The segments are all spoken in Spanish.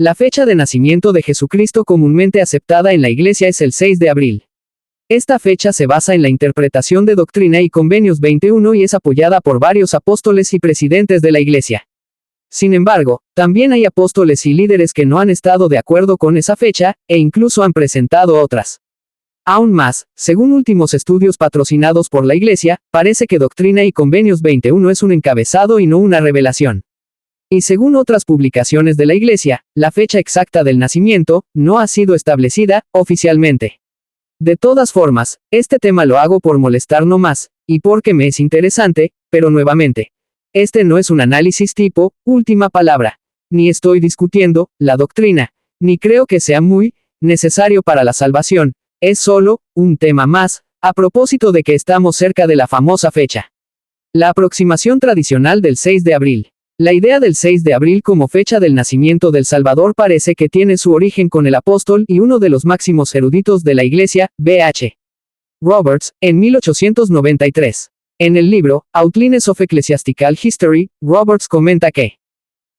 La fecha de nacimiento de Jesucristo comúnmente aceptada en la Iglesia es el 6 de abril. Esta fecha se basa en la interpretación de Doctrina y Convenios 21 y es apoyada por varios apóstoles y presidentes de la Iglesia. Sin embargo, también hay apóstoles y líderes que no han estado de acuerdo con esa fecha, e incluso han presentado otras. Aún más, según últimos estudios patrocinados por la Iglesia, parece que Doctrina y Convenios 21 es un encabezado y no una revelación. Y según otras publicaciones de la Iglesia, la fecha exacta del nacimiento no ha sido establecida oficialmente. De todas formas, este tema lo hago por molestar no más, y porque me es interesante, pero nuevamente, este no es un análisis tipo, última palabra. Ni estoy discutiendo la doctrina, ni creo que sea muy necesario para la salvación, es solo un tema más, a propósito de que estamos cerca de la famosa fecha. La aproximación tradicional del 6 de abril. La idea del 6 de abril como fecha del nacimiento del Salvador parece que tiene su origen con el apóstol y uno de los máximos eruditos de la Iglesia, B.H. Roberts, en 1893. En el libro, Outlines of Ecclesiastical History, Roberts comenta que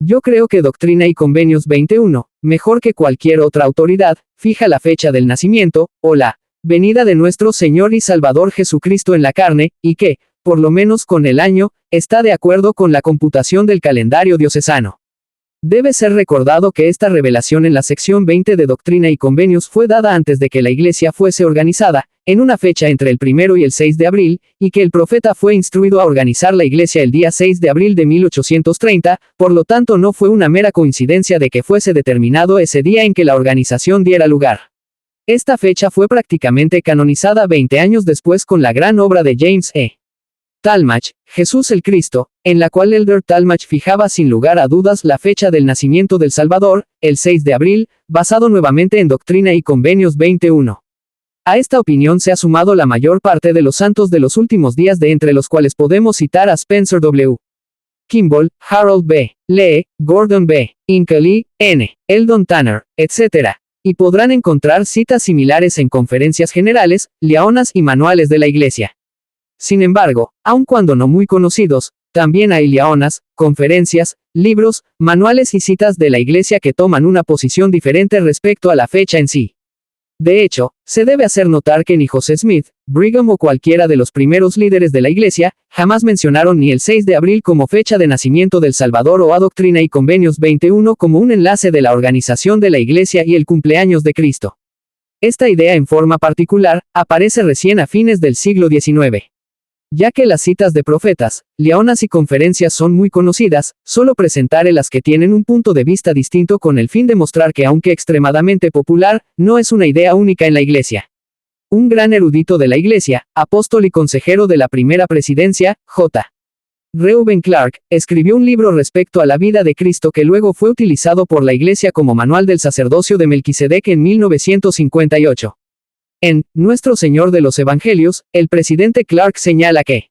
yo creo que Doctrina y Convenios 21, mejor que cualquier otra autoridad, fija la fecha del nacimiento, o la venida de nuestro Señor y Salvador Jesucristo en la carne, y que, por lo menos con el año, está de acuerdo con la computación del calendario diocesano. Debe ser recordado que esta revelación en la sección 20 de Doctrina y Convenios fue dada antes de que la Iglesia fuese organizada, en una fecha entre el 1 y el 6 de abril, y que el profeta fue instruido a organizar la Iglesia el día 6 de abril de 1830, por lo tanto no fue una mera coincidencia de que fuese determinado ese día en que la organización diera lugar. Esta fecha fue prácticamente canonizada 20 años después con la gran obra de James E. Talmage, Jesús el Cristo, en la cual Elder Talmage fijaba sin lugar a dudas la fecha del nacimiento del Salvador, el 6 de abril, basado nuevamente en Doctrina y Convenios 21. A esta opinión se ha sumado la mayor parte de los santos de los últimos días, de entre los cuales podemos citar a Spencer W. Kimball, Harold B. Lee, Gordon B. Hinckley, N. Eldon Tanner, etc. Y podrán encontrar citas similares en conferencias generales, liaonas y manuales de la Iglesia. Sin embargo, aun cuando no muy conocidos, también hay liaonas, conferencias, libros, manuales y citas de la Iglesia que toman una posición diferente respecto a la fecha en sí. De hecho, se debe hacer notar que ni José Smith, Brigham o cualquiera de los primeros líderes de la Iglesia, jamás mencionaron ni el 6 de abril como fecha de nacimiento del Salvador o a Doctrina y Convenios 21 como un enlace de la organización de la Iglesia y el cumpleaños de Cristo. Esta idea en forma particular, aparece recién a fines del siglo XIX. Ya que las citas de profetas, liaonas y conferencias son muy conocidas, solo presentaré las que tienen un punto de vista distinto con el fin de mostrar que aunque extremadamente popular, no es una idea única en la Iglesia. Un gran erudito de la Iglesia, apóstol y consejero de la primera presidencia, J. Reuben Clark, escribió un libro respecto a la vida de Cristo que luego fue utilizado por la Iglesia como manual del sacerdocio de Melquisedec en 1958. En Nuestro Señor de los Evangelios, el presidente Clark señala que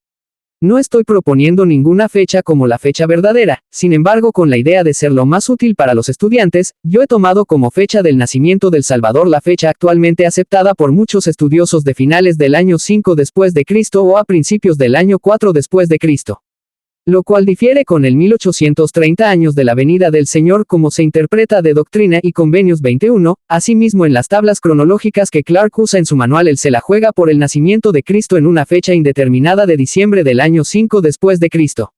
no estoy proponiendo ninguna fecha como la fecha verdadera, sin embargo, con la idea de ser lo más útil para los estudiantes, yo he tomado como fecha del nacimiento del Salvador la fecha actualmente aceptada por muchos estudiosos de finales del año 5 después de Cristo o a principios del año 4 después de Cristo. Lo cual difiere con el 1830 años de la venida del Señor como se interpreta de Doctrina y Convenios 21, asimismo en las tablas cronológicas que Clark usa en su manual él se la juega por el nacimiento de Cristo en una fecha indeterminada de diciembre del año 5 después de Cristo.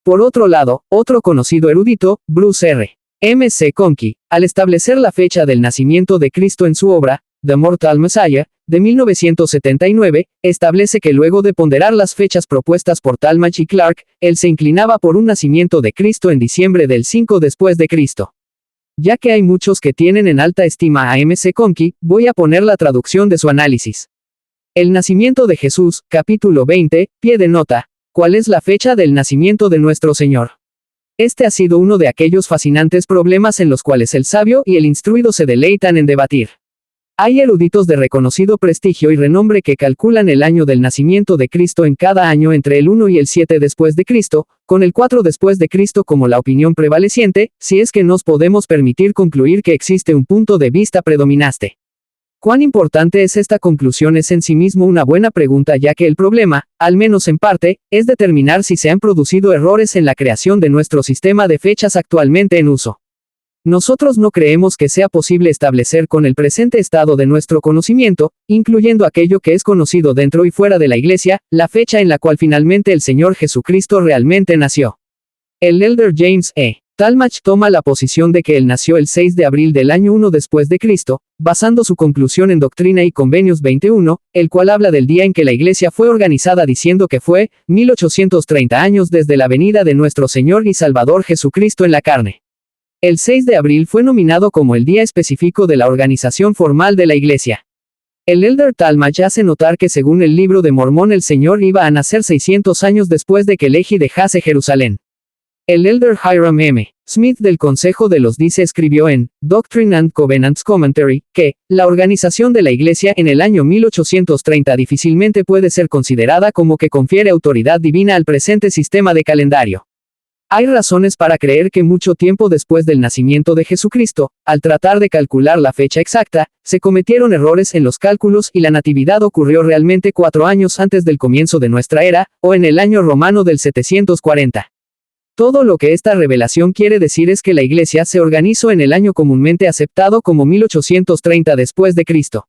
Por otro lado, otro conocido erudito, Bruce R. M. C. Conky, al establecer la fecha del nacimiento de Cristo en su obra, The Mortal Messiah, de 1979, establece que luego de ponderar las fechas propuestas por Talmage y Clark, él se inclinaba por un nacimiento de Cristo en diciembre del 5 después de Cristo. Ya que hay muchos que tienen en alta estima a M. C. Conky, voy a poner la traducción de su análisis. El nacimiento de Jesús, capítulo 20, pie de nota, ¿cuál es la fecha del nacimiento de nuestro Señor? Este ha sido uno de aquellos fascinantes problemas en los cuales el sabio y el instruido se deleitan en debatir. Hay eruditos de reconocido prestigio y renombre que calculan el año del nacimiento de Cristo en cada año entre el 1 y el 7 después de Cristo, con el 4 después de Cristo como la opinión prevaleciente, si es que nos podemos permitir concluir que existe un punto de vista predominante. ¿Cuán importante es esta conclusión? Es en sí mismo una buena pregunta, ya que el problema, al menos en parte, es determinar si se han producido errores en la creación de nuestro sistema de fechas actualmente en uso. Nosotros no creemos que sea posible establecer con el presente estado de nuestro conocimiento, incluyendo aquello que es conocido dentro y fuera de la Iglesia, la fecha en la cual finalmente el Señor Jesucristo realmente nació. El elder James E. Talmage toma la posición de que él nació el 6 de abril del año 1 después de Cristo, basando su conclusión en Doctrina y Convenios 21, el cual habla del día en que la Iglesia fue organizada diciendo que fue 1830 años desde la venida de nuestro Señor y Salvador Jesucristo en la carne. El 6 de abril fue nominado como el día específico de la organización formal de la Iglesia. El elder Talmage hace notar que según el libro de Mormón el Señor iba a nacer 600 años después de que Lehi dejase Jerusalén. El elder Hiram M. Smith del Consejo de los Dice escribió en Doctrine and Covenants Commentary, que la organización de la Iglesia en el año 1830 difícilmente puede ser considerada como que confiere autoridad divina al presente sistema de calendario. Hay razones para creer que mucho tiempo después del nacimiento de Jesucristo, al tratar de calcular la fecha exacta, se cometieron errores en los cálculos y la natividad ocurrió realmente 4 años antes del comienzo de nuestra era, o en el año romano del 740. Todo lo que esta revelación quiere decir es que la Iglesia se organizó en el año comúnmente aceptado como 1830 después de Cristo.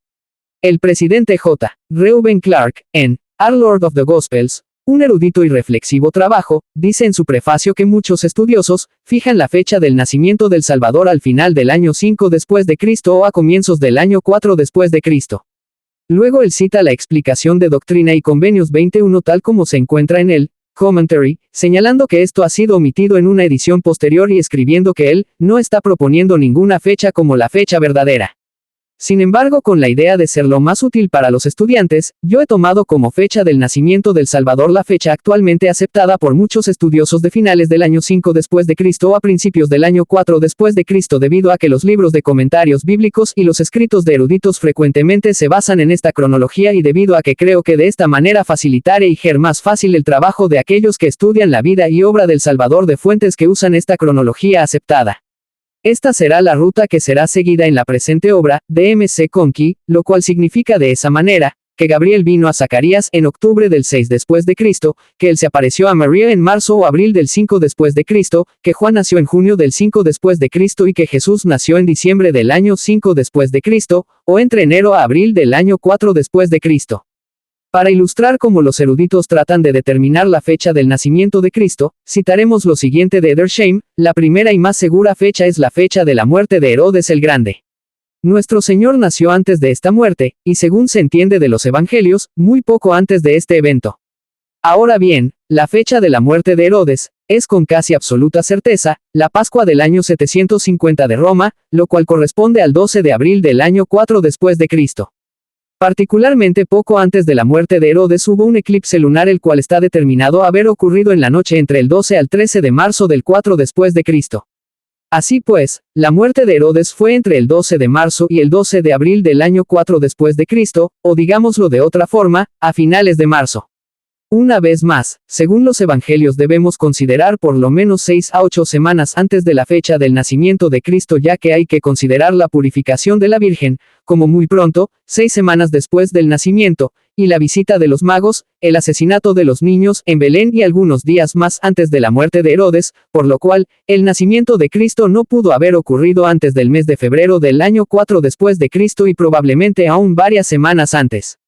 El presidente J. Reuben Clark, en Our Lord of the Gospels, un erudito y reflexivo trabajo, dice en su prefacio que muchos estudiosos fijan la fecha del nacimiento del Salvador al final del año 5 después de Cristo o a comienzos del año 4 después de Cristo. Luego él cita la explicación de Doctrina y Convenios 21 tal como se encuentra en el Commentary, señalando que esto ha sido omitido en una edición posterior y escribiendo que él no está proponiendo ninguna fecha como la fecha verdadera. Sin embargo, con la idea de ser lo más útil para los estudiantes, yo he tomado como fecha del nacimiento del Salvador la fecha actualmente aceptada por muchos estudiosos de finales del año 5 después de Cristo o a principios del año 4 después de Cristo debido a que los libros de comentarios bíblicos y los escritos de eruditos frecuentemente se basan en esta cronología y debido a que creo que de esta manera facilitaré y hacer más fácil el trabajo de aquellos que estudian la vida y obra del Salvador de fuentes que usan esta cronología aceptada. Esta será la ruta que será seguida en la presente obra, de M.C. Conkie, lo cual significa de esa manera, que Gabriel vino a Zacarías en octubre del 6 después de Cristo, que él se apareció a María en marzo o abril del 5 después de Cristo, que Juan nació en junio del 5 después de Cristo y que Jesús nació en diciembre del año 5 después de Cristo, o entre enero a abril del año 4 después de Cristo. Para ilustrar cómo los eruditos tratan de determinar la fecha del nacimiento de Cristo, citaremos lo siguiente de Edersheim: la primera y más segura fecha es la fecha de la muerte de Herodes el Grande. Nuestro Señor nació antes de esta muerte, y según se entiende de los evangelios, muy poco antes de este evento. Ahora bien, la fecha de la muerte de Herodes es con casi absoluta certeza la Pascua del año 750 de Roma, lo cual corresponde al 12 de abril del año 4 después de Cristo. Particularmente poco antes de la muerte de Herodes hubo un eclipse lunar el cual está determinado a haber ocurrido en la noche entre el 12 al 13 de marzo del 4 después de Cristo. Así pues, la muerte de Herodes fue entre el 12 de marzo y el 12 de abril del año 4 después de Cristo, o digámoslo de otra forma, a finales de marzo. Una vez más, según los evangelios debemos considerar por lo menos 6 a 8 semanas antes de la fecha del nacimiento de Cristo, ya que hay que considerar la purificación de la Virgen, como muy pronto, 6 semanas después del nacimiento, y la visita de los magos, el asesinato de los niños en Belén y algunos días más antes de la muerte de Herodes, por lo cual, el nacimiento de Cristo no pudo haber ocurrido antes del mes de febrero del año 4 después de Cristo y probablemente aún varias semanas antes.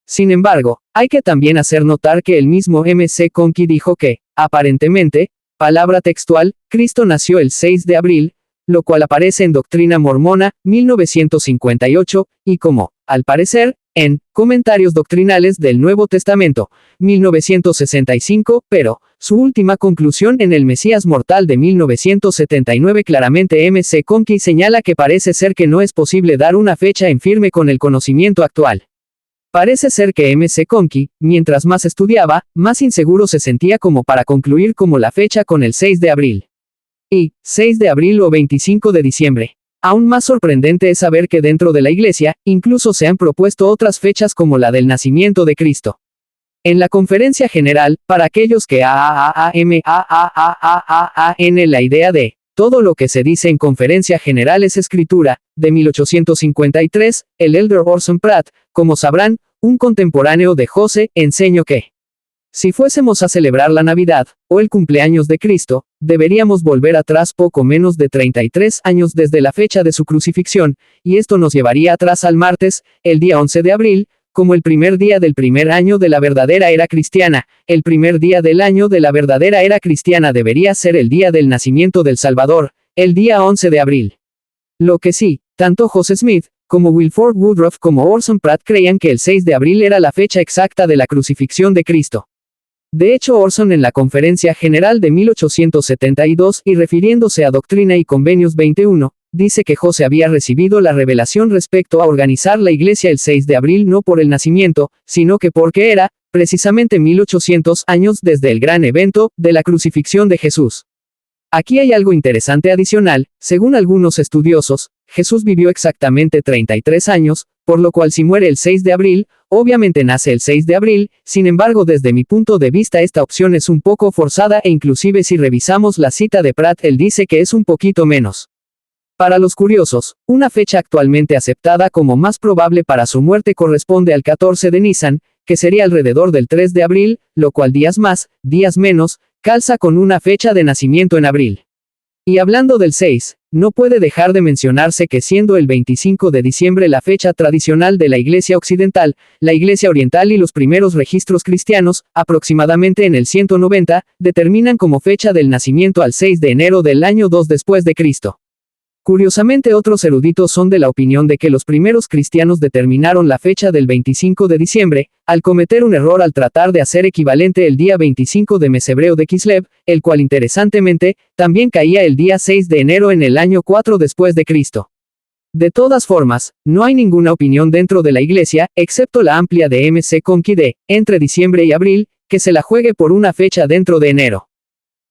Sin embargo, hay que también hacer notar que el mismo M.C. Conkie dijo que, aparentemente, palabra textual, Cristo nació el 6 de abril, lo cual aparece en Doctrina Mormona, 1958, y como, al parecer, en Comentarios Doctrinales del Nuevo Testamento, 1965, pero, su última conclusión en el Mesías Mortal de 1979 claramente M.C. Conkie señala que parece ser que no es posible dar una fecha en firme con el conocimiento actual. Parece ser que M.C. Conkie, mientras más estudiaba, más inseguro se sentía como para concluir como la fecha con el 6 de abril. Y, 6 de abril o 25 de diciembre. Aún más sorprendente es saber que dentro de la Iglesia, incluso se han propuesto otras fechas como la del nacimiento de Cristo. En la conferencia general, para aquellos que en la idea de todo lo que se dice en conferencia general es escritura, de 1853, el elder Orson Pratt, como sabrán, un contemporáneo de José, enseñó que Si fuésemos a celebrar la Navidad, o el cumpleaños de Cristo, deberíamos volver atrás poco menos de 33 años desde la fecha de su crucifixión, y esto nos llevaría atrás al martes, el día 11 de abril, como el primer día del primer año de la verdadera era cristiana. El primer día del año de la verdadera era cristiana debería ser el día del nacimiento del Salvador, el día 11 de abril. Lo que sí, tanto Joseph Smith, como Wilford Woodruff como Orson Pratt creían que el 6 de abril era la fecha exacta de la crucifixión de Cristo. De hecho, Orson en la Conferencia General de 1872, y refiriéndose a Doctrina y Convenios 21, dice que José había recibido la revelación respecto a organizar la iglesia el 6 de abril no por el nacimiento, sino que porque era, precisamente 1800 años desde el gran evento, de la crucifixión de Jesús. Aquí hay algo interesante adicional, según algunos estudiosos, Jesús vivió exactamente 33 años, por lo cual si muere el 6 de abril, obviamente nace el 6 de abril, sin embargo desde mi punto de vista esta opción es un poco forzada e inclusive si revisamos la cita de Pratt él dice que es un poquito menos. Para los curiosos, una fecha actualmente aceptada como más probable para su muerte corresponde al 14 de Nisan, que sería alrededor del 3 de abril, lo cual días más, días menos, calza con una fecha de nacimiento en abril. Y hablando del 6, no puede dejar de mencionarse que siendo el 25 de diciembre la fecha tradicional de la Iglesia Occidental, la Iglesia Oriental y los primeros registros cristianos, aproximadamente en el 190, determinan como fecha del nacimiento al 6 de enero del año 2 después de Cristo. Curiosamente otros eruditos son de la opinión de que los primeros cristianos determinaron la fecha del 25 de diciembre, al cometer un error al tratar de hacer equivalente el día 25 de mes hebreo de Kislev, el cual interesantemente, también caía el día 6 de enero en el año 4 después de Cristo. De todas formas, no hay ninguna opinión dentro de la iglesia, excepto la amplia de M.C. Comky de, entre diciembre y abril, que se la juegue por una fecha dentro de enero.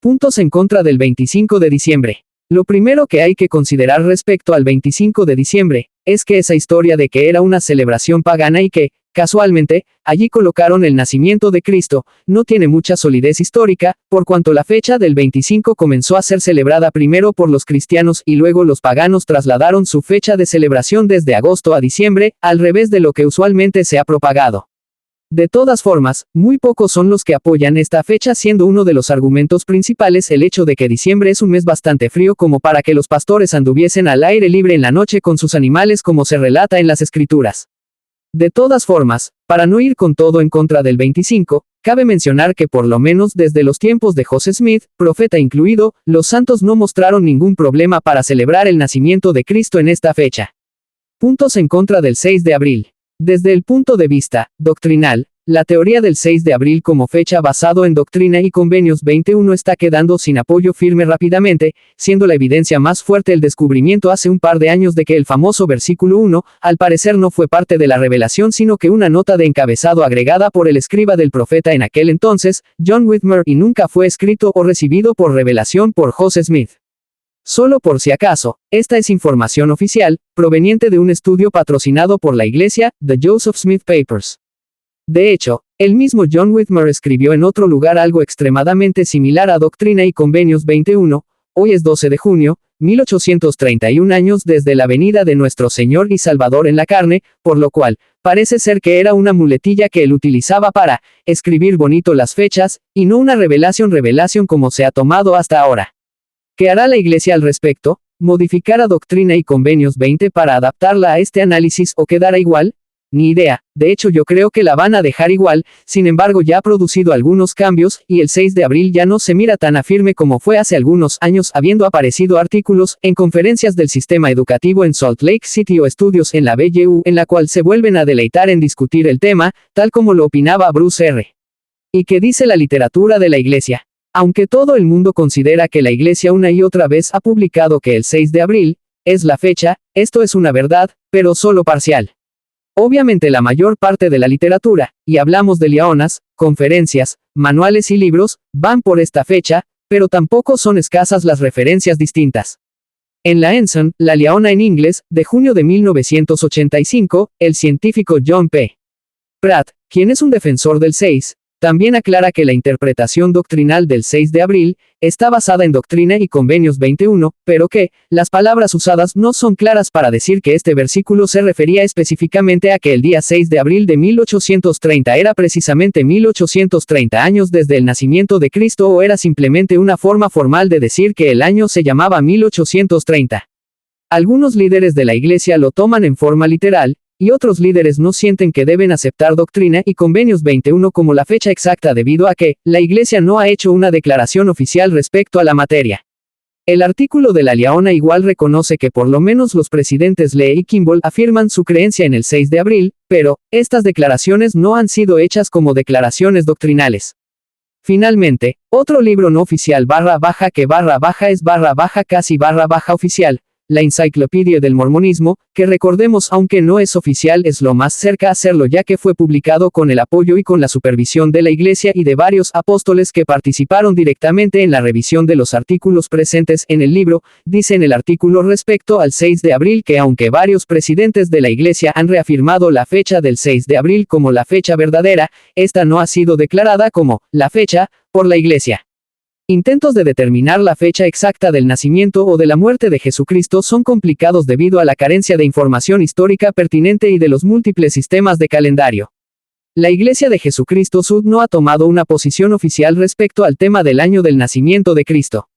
Puntos en contra del 25 de diciembre. Lo primero que hay que considerar respecto al 25 de diciembre, es que esa historia de que era una celebración pagana y que, casualmente, allí colocaron el nacimiento de Cristo, no tiene mucha solidez histórica, por cuanto la fecha del 25 comenzó a ser celebrada primero por los cristianos y luego los paganos trasladaron su fecha de celebración desde agosto a diciembre, al revés de lo que usualmente se ha propagado. De todas formas, muy pocos son los que apoyan esta fecha siendo uno de los argumentos principales el hecho de que diciembre es un mes bastante frío como para que los pastores anduviesen al aire libre en la noche con sus animales como se relata en las escrituras. De todas formas, para no ir con todo en contra del 25, cabe mencionar que por lo menos desde los tiempos de Joseph Smith, profeta incluido, los santos no mostraron ningún problema para celebrar el nacimiento de Cristo en esta fecha. Puntos en contra del 6 de abril. Desde el punto de vista doctrinal, la teoría del 6 de abril como fecha basado en Doctrina y Convenios 21 está quedando sin apoyo firme rápidamente, siendo la evidencia más fuerte el descubrimiento hace un par de años de que el famoso versículo 1, al parecer no fue parte de la revelación sino que una nota de encabezado agregada por el escriba del profeta en aquel entonces, John Whitmer, y nunca fue escrito o recibido por revelación por Joseph Smith. Solo por si acaso, esta es información oficial, proveniente de un estudio patrocinado por la iglesia, The Joseph Smith Papers. De hecho, el mismo John Whitmer escribió en otro lugar algo extremadamente similar a Doctrina y Convenios 21, hoy es 12 de junio, 1831 años desde la venida de nuestro Señor y Salvador en la carne, por lo cual, parece ser que era una muletilla que él utilizaba para escribir bonito las fechas, y no una revelación como se ha tomado hasta ahora. ¿Qué hará la Iglesia al respecto? ¿Modificará Doctrina y Convenios 20 para adaptarla a este análisis o quedará igual? Ni idea, de hecho yo creo que la van a dejar igual, sin embargo ya ha producido algunos cambios, y el 6 de abril ya no se mira tan a firme como fue hace algunos años, habiendo aparecido artículos en conferencias del sistema educativo en Salt Lake City o estudios en la BYU en la cual se vuelven a deleitar en discutir el tema, tal como lo opinaba Bruce R. ¿Y qué dice la literatura de la Iglesia? Aunque todo el mundo considera que la Iglesia una y otra vez ha publicado que el 6 de abril es la fecha, esto es una verdad, pero solo parcial. Obviamente la mayor parte de la literatura, y hablamos de liaonas, conferencias, manuales y libros, van por esta fecha, pero tampoco son escasas las referencias distintas. En la Ensign, la liaona en inglés, de junio de 1985, el científico John P. Pratt, quien es un defensor del 6, También aclara que la interpretación doctrinal del 6 de abril está basada en Doctrina y Convenios 21, pero que las palabras usadas no son claras para decir que este versículo se refería específicamente a que el día 6 de abril de 1830 era precisamente 1830 años desde el nacimiento de Cristo o era simplemente una forma formal de decir que el año se llamaba 1830. Algunos líderes de la Iglesia lo toman en forma literal, y otros líderes no sienten que deben aceptar Doctrina y Convenios 21 como la fecha exacta debido a que la Iglesia no ha hecho una declaración oficial respecto a la materia. El artículo de la Liaona igual reconoce que por lo menos los presidentes Lee y Kimball afirman su creencia en el 6 de abril, pero estas declaraciones no han sido hechas como declaraciones doctrinales. Finalmente, otro libro no oficial -- casi -- oficial, la Enciclopedia del Mormonismo, que recordemos aunque no es oficial es lo más cerca a hacerlo ya que fue publicado con el apoyo y con la supervisión de la Iglesia y de varios apóstoles que participaron directamente en la revisión de los artículos presentes en el libro, dice en el artículo respecto al 6 de abril que aunque varios presidentes de la Iglesia han reafirmado la fecha del 6 de abril como la fecha verdadera, esta no ha sido declarada como la fecha por la Iglesia. Intentos de determinar la fecha exacta del nacimiento o de la muerte de Jesucristo son complicados debido a la carencia de información histórica pertinente y de los múltiples sistemas de calendario. La Iglesia de Jesucristo Sud no ha tomado una posición oficial respecto al tema del año del nacimiento de Cristo.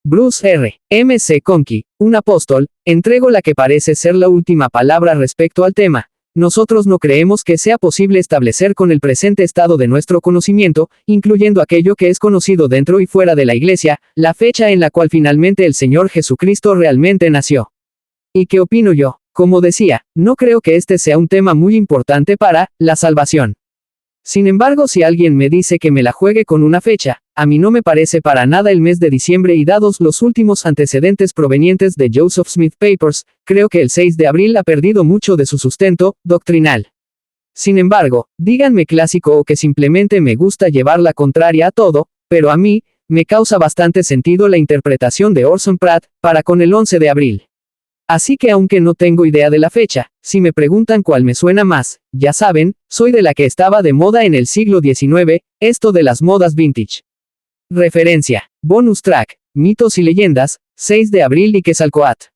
Bruce R. M. C. Conky, un apóstol, entregó la que parece ser la última palabra respecto al tema. Nosotros no creemos que sea posible establecer con el presente estado de nuestro conocimiento, incluyendo aquello que es conocido dentro y fuera de la Iglesia, la fecha en la cual finalmente el Señor Jesucristo realmente nació. ¿Y qué opino yo? Como decía, no creo que este sea un tema muy importante para la salvación. Sin embargo, si alguien me dice que me la juegue con una fecha, a mí no me parece para nada el mes de diciembre y dados los últimos antecedentes provenientes de Joseph Smith Papers, creo que el 6 de abril ha perdido mucho de su sustento doctrinal. Sin embargo, díganme clásico o que simplemente me gusta llevar la contraria a todo, pero a mí, me causa bastante sentido la interpretación de Orson Pratt, para con el 11 de abril. Así que aunque no tengo idea de la fecha, si me preguntan cuál me suena más, ya saben, soy de la que estaba de moda en el siglo XIX, esto de las modas vintage. Referencia. Bonus track. Mitos y leyendas, 6 de abril y Quetzalcóatl.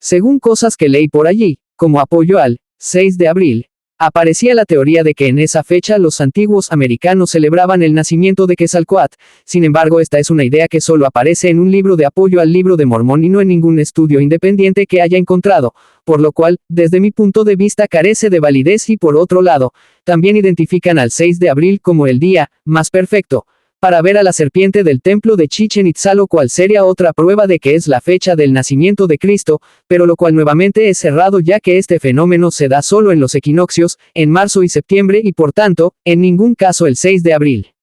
Según cosas que leí por allí, como apoyo al 6 de abril, aparecía la teoría de que en esa fecha los antiguos americanos celebraban el nacimiento de Quetzalcóatl. Sin embargo, esta es una idea que solo aparece en un libro de apoyo al Libro de Mormón y no en ningún estudio independiente que haya encontrado, por lo cual, desde mi punto de vista carece de validez y por otro lado, también identifican al 6 de abril como el día más perfecto para ver a la serpiente del templo de Chichen Itzá, lo cual sería otra prueba de que es la fecha del nacimiento de Cristo, pero lo cual nuevamente es cerrado ya que este fenómeno se da solo en los equinoccios, en marzo y septiembre y por tanto, en ningún caso el 6 de abril.